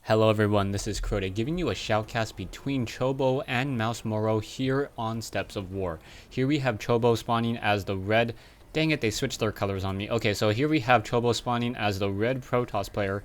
Hello everyone, this is Crota giving you a shoutcast between Chobo and Mouse Morrow here on Steps of War. Here we have Chobo spawning as the red. Dang it, they switched their colors on me. Okay, so here we have Chobo spawning as the red Protoss player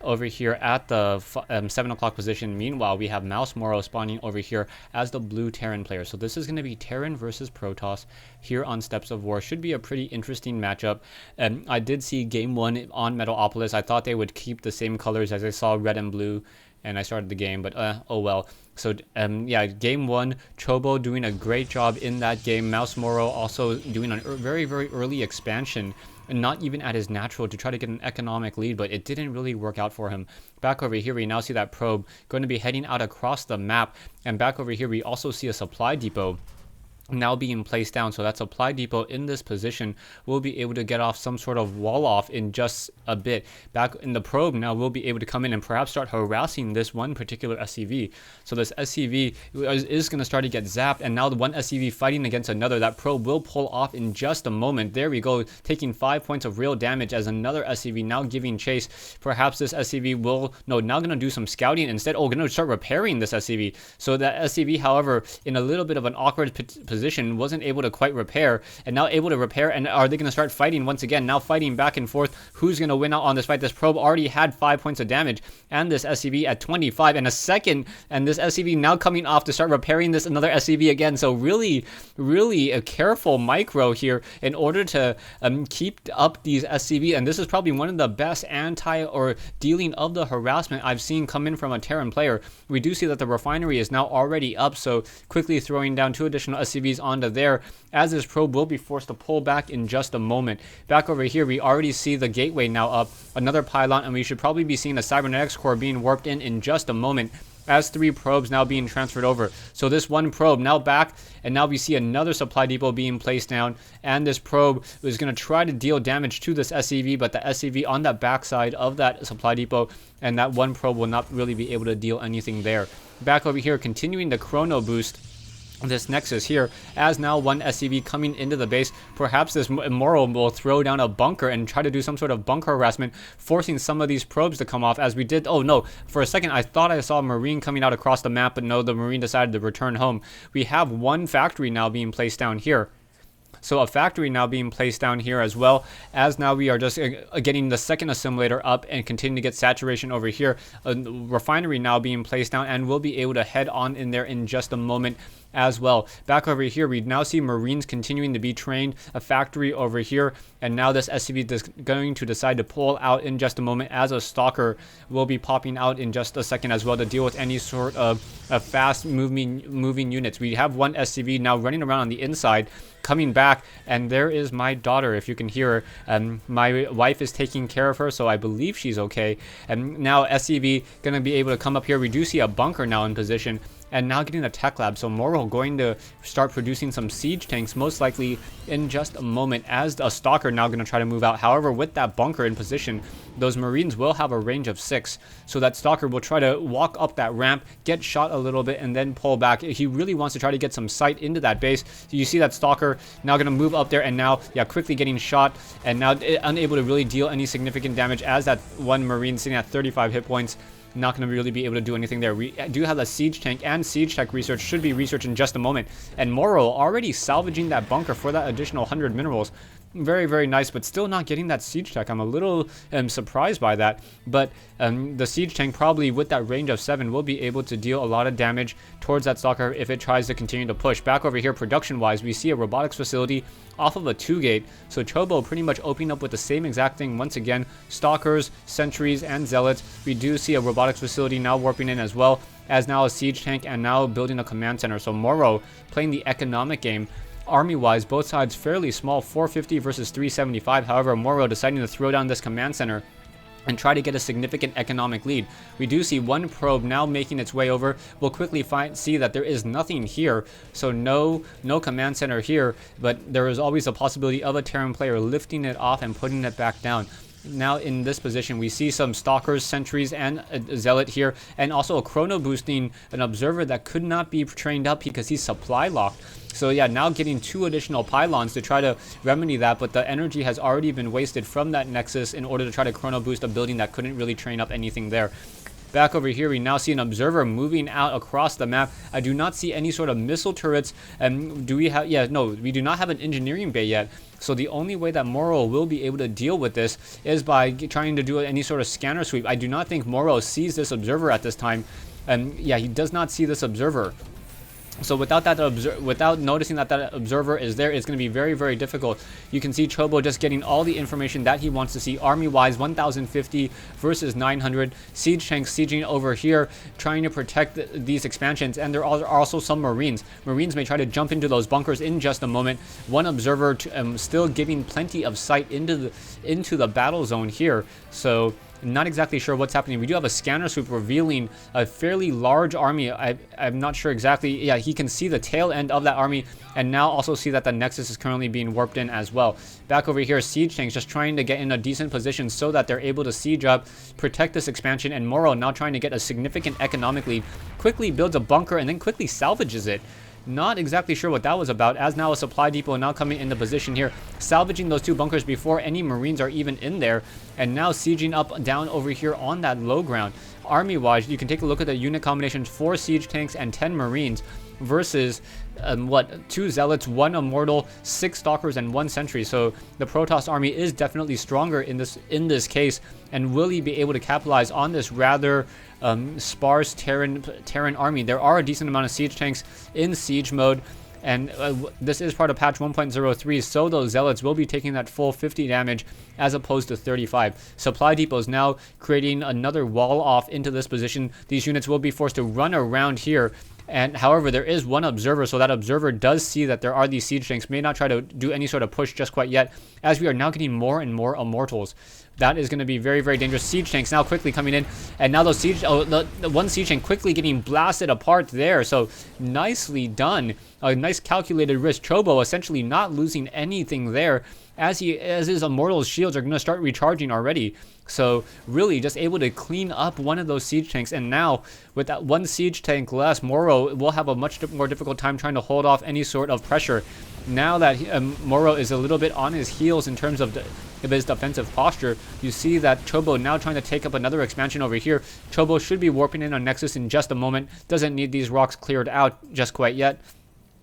over here at the 7 o'clock position. Meanwhile, we have Mouse Morrow spawning over here as the blue Terran player. So this is going to be Terran versus Protoss here on Steps of War. Should be a pretty interesting matchup. I did see game 1 on Metalopolis. I thought they would keep the same colors as I saw red and blue, and I started the game, but oh well. So yeah, game 1, Chobo doing a great job in that game. Mouse Morrow also doing a very early expansion, and not even at his natural, to try to get an economic lead, but it didn't really work out for him. Back over here, we now see that probe going to be heading out across the map, and back over here, we also see a supply depot now being placed down. So that supply depot in this position will be able to get off some sort of wall off in just a bit. Back in the probe now, we'll be able to come in and perhaps start harassing this one particular SCV. So this SCV is going to start to get zapped, and now the one SCV fighting against another. That probe will pull off in just a moment. There we go, taking 5 points of real damage as another SCV now giving chase. Perhaps this SCV will, no, now going to do some scouting instead. Oh, going to start repairing this SCV. So that SCV, however, in a little bit of an awkward position, wasn't able to quite repair, and now able to repair. And are they going to start fighting once again? Now fighting back and forth. Who's going to win out on this fight? This probe already had 5 points of damage, and this SCV at 25 and a second, and this SCV now coming off to start repairing this another SCV again. So really a careful micro here in order to keep up these SCV, and this is probably one of the best anti or dealing of the harassment I've seen come in from a Terran player. We do see that the refinery is now already up, so quickly throwing down 2 additional SCVs onto there, as this probe will be forced to pull back in just a moment. Back over here, we already see the gateway now up, another pylon, and we should probably be seeing a cybernetics core being warped in just a moment, as 3 probes now being transferred over. So this one probe now back, and now we see another supply depot being placed down, and this probe is going to try to deal damage to this SCV, but the SCV on the backside of that supply depot, and that one probe will not really be able to deal anything there. Back over here, continuing the chrono boost this nexus here, as now one SCV coming into the base. Perhaps this Morrow will throw down a bunker and try to do some sort of bunker harassment, forcing some of these probes to come off, as we did. Oh no, for a second I thought I saw a Marine coming out across the map, but no, the Marine decided to return home. We have one factory now being placed down here. So a factory now being placed down here, as well as now we are just getting the second assimilator up and continue to get saturation over here. A refinery now being placed down, and we'll be able to head on in there in just a moment as well. Back over here, we now see Marines continuing to be trained, a factory over here, and now this SCV is going to decide to pull out in just a moment, as a stalker will be popping out in just a second as well to deal with any sort of fast moving units. We have one SCV now running around on the inside, coming back, and there is my daughter, if you can hear her. My wife is taking care of her, so I believe she's okay. And now SCV gonna be able to come up here. We do see a bunker now in position, and now getting a tech lab. So Morrow going to start producing some siege tanks, most likely in just a moment, as a stalker now going to try to move out. However, with that bunker in position, those Marines will have a range of 6. So that stalker will try to walk up that ramp, get shot a little bit, and then pull back. He really wants to try to get some sight into that base. So you see that stalker now going to move up there, and now, yeah, quickly getting shot, and now unable to really deal any significant damage, as that one Marine sitting at 35 hit points. Not going to really be able to do anything there. We do have a siege tank, and siege tech research should be researched in just a moment. And Morrow already salvaging that bunker for that additional 100 minerals. Very nice, but still not getting that siege tech. I'm a little surprised by that, but the siege tank, probably with that range of 7, will be able to deal a lot of damage towards that stalker if it tries to continue to push. Back over here, production wise, we see a robotics facility off of a 2-gate. So Chobo pretty much opening up with the same exact thing once again. Stalkers, sentries, and zealots. We do see a robotics facility now warping in, as well as now a siege tank, and now building a command center. So Morrow playing the economic game. Army-wise, both sides fairly small, 450 versus 375. However, Morrow deciding to throw down this command center and try to get a significant economic lead. We do see one probe now making its way over. We'll quickly see that there is nothing here, so no command center here, but there is always a possibility of a Terran player lifting it off and putting it back down. Now in this position, we see some stalkers, sentries, and a zealot here, and also a chrono boosting an observer that could not be trained up because he's supply locked. So yeah, now getting 2 additional pylons to try to remedy that, but the energy has already been wasted from that nexus in order to try to chrono boost a building that couldn't really train up anything there. Back over here, we now see an observer moving out across the map. I do not see any sort of missile turrets. And do we have, yeah, no, we do not have an engineering bay yet. So the only way that Morrow will be able to deal with this is by trying to do any sort of scanner sweep. I do not think Morrow sees this observer at this time. And yeah, he does not see this observer. So without noticing that that observer is there, it's going to be very, very difficult. You can see Chobo just getting all the information that he wants to see. Army-wise, 1,050 versus 900. Siege tanks sieging over here, trying to protect these expansions. And there are also some Marines. Marines may try to jump into those bunkers in just a moment. One observer still giving plenty of sight into the battle zone here. So not exactly sure what's happening. We do have a scanner sweep revealing a fairly large army. I'm not sure exactly. Yeah, he can see the tail end of that army, and now also see that the Nexus is currently being warped in as well. Back over here, siege tanks just trying to get in a decent position so that they're able to siege up, protect this expansion, and Morrow now trying to get a significant economic lead. Quickly builds a bunker and then quickly salvages it. Not exactly sure what that was about, as now a supply depot now coming into position here, salvaging those two bunkers before any Marines are even in there, and now sieging up down over here on that low ground. Army-wise, you can take a look at the unit combinations: 4 siege tanks and 10 Marines versus 2 zealots, 1 immortal, 6 stalkers, and 1 sentry. So the Protoss army is definitely stronger in this case, and will he be able to capitalize on this rather sparse Terran army? There are a decent amount of siege tanks in siege mode, and this is part of patch 1.03, so those zealots will be taking that full 50 damage as opposed to 35. Supply depots now creating another wall off into this position. These units will be forced to run around here. And however, there is one observer, so that observer does see that there are these siege tanks. May not try to do any sort of push just quite yet, as we are now getting more and more immortals. That is going to be very, very dangerous. Siege tanks now quickly coming in, and now those siege, the one siege tank quickly getting blasted apart there. So nicely done, a nice calculated risk. Chobo essentially not losing anything there, as his immortal shields are going to start recharging already. So really just able to clean up one of those siege tanks, and now with that one siege tank less, Morrow will have a much more difficult time trying to hold off any sort of pressure. Now that Morrow is a little bit on his heels in terms of his defensive posture, you see that Chobo now trying to take up another expansion over here. Chobo should be warping in on Nexus in just a moment. Doesn't need these rocks cleared out just quite yet,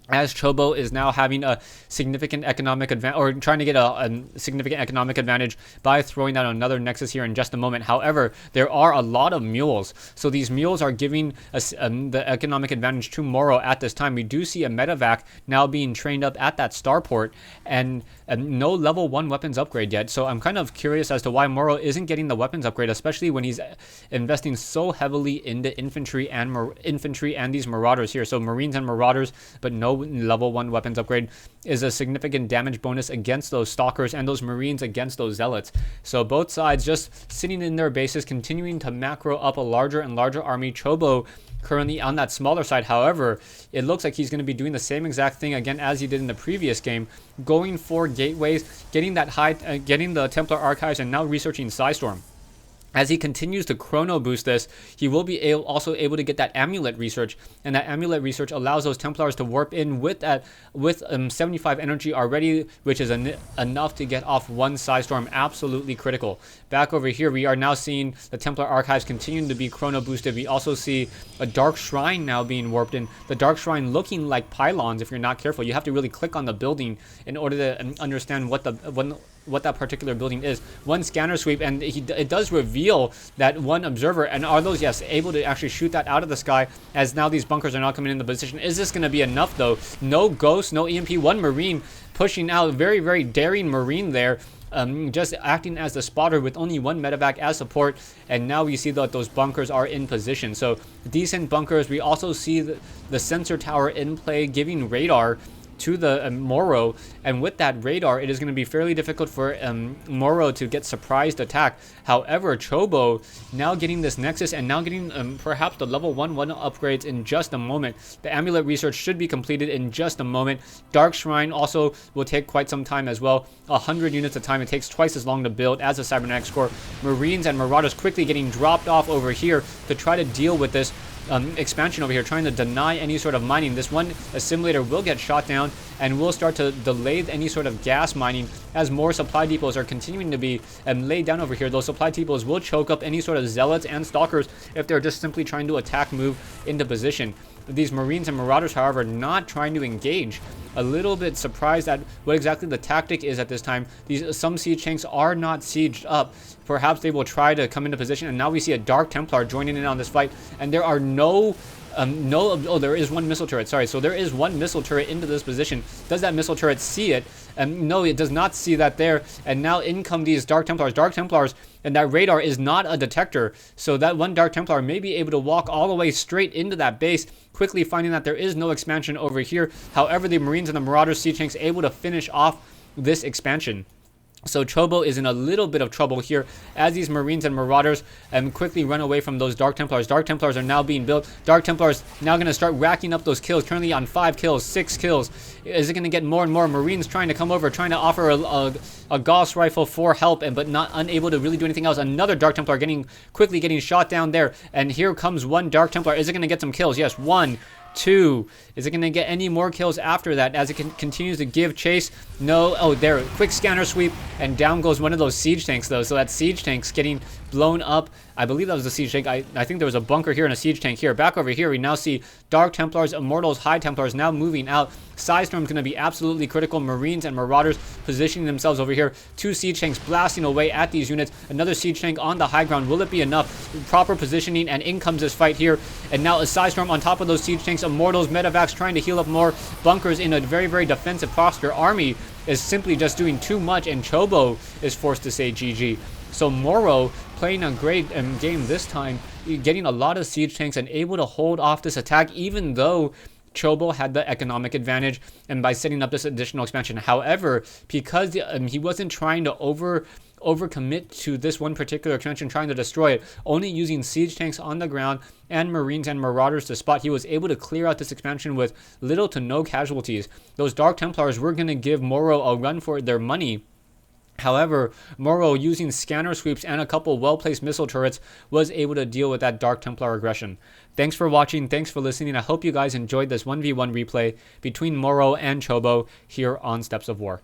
as Chobo is now having a significant economic advantage, or trying to get a significant economic advantage by throwing out another Nexus here in just a moment. However, there are a lot of mules, so these mules are giving us the economic advantage to Morrow at this time. We do see a medevac now being trained up at that starport, and no level 1 weapons upgrade yet. So I'm kind of curious as to why Morrow isn't getting the weapons upgrade, especially when he's investing so heavily into infantry and these marauders here. So Marines and marauders, but no level 1 weapons upgrade, is a significant damage bonus against those stalkers and those Marines against those zealots. So both sides just sitting in their bases, continuing to macro up a larger and larger army. Chobo currently on that smaller side. However, it looks like he's going to be doing the same exact thing again as he did in the previous game, going for gateways, getting that getting the Templar archives, and now researching Psystorm. As he continues to chrono boost this, he will be also able to get that amulet research, and that amulet research allows those Templars to warp in with 75 energy already, which is enough to get off one Psystorm. Absolutely critical. Back over here, we are now seeing the Templar archives continuing to be chrono boosted. We also see a Dark Shrine now being warped in. The Dark Shrine looking like pylons if you're not careful. You have to really click on the building in order to understand what that particular building is. One scanner sweep, and it does reveal that one observer, and are those, yes, able to actually shoot that out of the sky, as now these bunkers are now coming into position. Is this going to be enough though? No ghost, no EMP, one Marine pushing out, very, very daring Marine there, just acting as the spotter with only one medevac as support, and now we see that those bunkers are in position. So decent bunkers. We also see the sensor tower in play, giving radar to the Morrow, and with that radar, it is going to be fairly difficult for Morrow to get surprised attack. However, Chobo now getting this Nexus, and now getting perhaps the level 1 upgrades in just a moment. The amulet research should be completed in just a moment. Dark Shrine also will take quite some time as well. 100 units of time. It takes twice as long to build as a Cybernetics core. Marines and Marauders quickly getting dropped off over here to try to deal with this. expansion over here, trying to deny any sort of mining. This one assimilator will get shot down and will start to delay any sort of gas mining as more supply depots are continuing to be laid down over here. Those supply depots will choke up any sort of zealots and stalkers if they're just simply trying to attack, move into position. These Marines and Marauders, however, not trying to engage. A little bit surprised at what exactly the tactic is at this time. Some siege tanks are not sieged up. Perhaps they will try to come into position, and now we see a Dark Templar joining in on this fight, and there are there is one missile turret. Sorry, so there is one missile turret into this position. Does that missile turret see it? No, it does not see that there. And now in come these Dark Templars. Dark Templars, and that radar is not a detector. So that one Dark Templar may be able to walk all the way straight into that base, quickly finding that there is no expansion over here. However, the Marines and the Marauders siege tanks able to finish off this expansion. So Chobo is in a little bit of trouble here as these Marines and Marauders quickly run away from those Dark Templars. Dark Templars are now being built. Dark Templars now going to start racking up those kills, currently on 5 kills, 6 kills. Is it going to get more and more? Marines trying to come over, trying to offer a Gauss rifle for help, but not unable to really do anything else. Another Dark Templar quickly getting shot down there. And here comes one Dark Templar. Is it going to get some kills? Yes, 1, 2. Is it going to get any more kills after that as it continues to give chase? No. Oh, there. Quick scanner sweep, and down goes one of those siege tanks, though. So that siege tank's getting blown up. I believe that was a siege tank. I think there was a bunker here and a siege tank here. Back over here, we now see Dark Templars, Immortals, High Templars now moving out. Psystorm's going to be absolutely critical. Marines and Marauders positioning themselves over here. 2 siege tanks blasting away at these units. Another siege tank on the high ground. Will it be enough? Proper positioning, and in comes this fight here. And now a Psystorm on top of those siege tanks. Immortals, Medevacs trying to heal up more. Bunkers in a very, very defensive posture. Army is simply just doing too much, and Chobo is forced to say GG. So Morrow playing a great game this time, getting a lot of siege tanks and able to hold off this attack, even though Chobo had the economic advantage and by setting up this additional expansion. However, because he wasn't trying to overcommit to this one particular expansion, trying to destroy it, only using siege tanks on the ground and Marines and Marauders to spot, he was able to clear out this expansion with little to no casualties. Those Dark Templars were going to give Morrow a run for their money. However, Morrow, using scanner sweeps and a couple well-placed missile turrets, was able to deal with that Dark Templar aggression. Thanks for watching. Thanks for listening. I hope you guys enjoyed this 1v1 replay between Morrow and Chobo here on Steps of War.